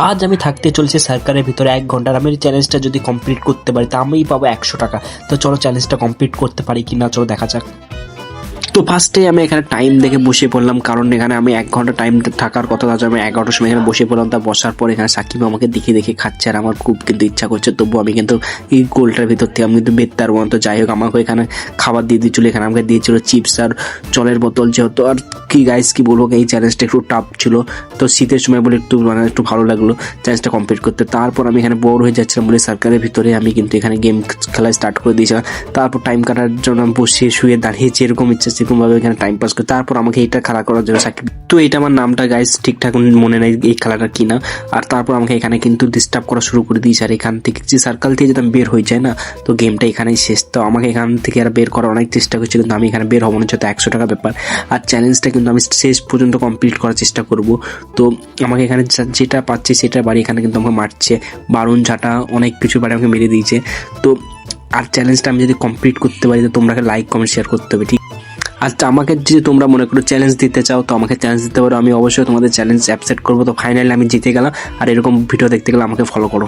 আজ আমি থাকতে চলছি সার্কারের ভিতরে 1 ঘন্টার। আমি চ্যালেঞ্জটা যদি কমপ্লিট করতে পারি তা আমিই পাবো 100 টাকা। তো চলো চ্যালেঞ্জটা কমপ্লিট করতে পারি কি না চলো দেখা যাক। তো ফার্স্টে আমি এখানে টাইম দেখে বসে পড়লাম, কারণ এখানে আমি 1 ঘন্টা টাইম থাকার কথা আছে। আমি 11টার সময় এখানে বসে পড়লাম। তা বসার পর এখানে সাকিব আমাকে দেখে দেখে খাচ্ছে, আর আমার খুব কিন্তু ইচ্ছা করছে। তবু আমি কিন্তু এই গোলটার ভিতর থেকে আমি কিন্তু বেরতে পারবো না। তো যাই হোক, আমাকে এখানে খাবার দিয়ে দিয়েছিল। এখানে আমাকে দিয়েছিল চিপস আর জলের বোতল। যেহেতু আর কি গাইস কি বলবো, এই চ্যালেঞ্জটা একটু টাফ ছিল। তো শীতের সময় বলে একটু ভালো লাগলো চ্যালেঞ্জটা কমপ্লিট করতে। তারপর আমি এখানে বোর হয়ে যাচ্ছিলাম বলে সার্কারের ভিতরে আমি কিন্তু এখানে গেম খেলা স্টার্ট করে দিয়েছিলাম। তারপর টাইম কাটার জন্য আমি বসে শুয়ে দাঁড়িয়েছি, এরকম ইচ্ছা সেরকমভাবে এখানে টাইম পাস করে। তারপর আমাকে এটা খেলা করার জন্য সাকিব, তো এটা আমার নামটা গাইস ঠিকঠাক মনে নেই এই খেলাটা কি না। আর তারপর আমাকে এখানে কিন্তু ডিস্টার্ব করা শুরু করে দিয়েছে। আর এখান থেকে যে সার্কেল থেকে যদি আমি বের হয়ে যায় না, তো গেমটা এখানেই শেষ। তো আমাকে এখান থেকে আর বের করার অনেক চেষ্টা করছি, কিন্তু আমি এখানে বের হবো না, যেহেতু 100 টাকা ব্যাপার। আর চ্যালেঞ্জটা কিন্তু আমি শেষ পর্যন্ত কমপ্লিট করার চেষ্টা করব। তো আমাকে এখানে যেটা পাচ্ছে সেটা বাড়ি, এখানে কিন্তু আমাকে মারছে, বারুণ ঝাঁটা অনেক কিছু বাড়ি আমাকে মেরে দিয়েছে। তো আর চ্যালেঞ্জটা আমি যদি কমপ্লিট করতে পারি তো তোমরা লাইক কমেন্ট শেয়ার করতে হবে, ঠিক। আচ্ছা, আমাকে যদি তোমরা মনে করো চ্যালেঞ্জ দিতে চাও তো আমাকে চ্যালেঞ্জ দিতে পারো, আমি অবশ্যই তোমাদের চ্যালেঞ্জ অ্যাকসেপ্ট করবো। তো ফাইনালি আমি জিতে গেলাম। আর এরকম ভিডিও দেখতে গেলে আমাকে ফলো করো।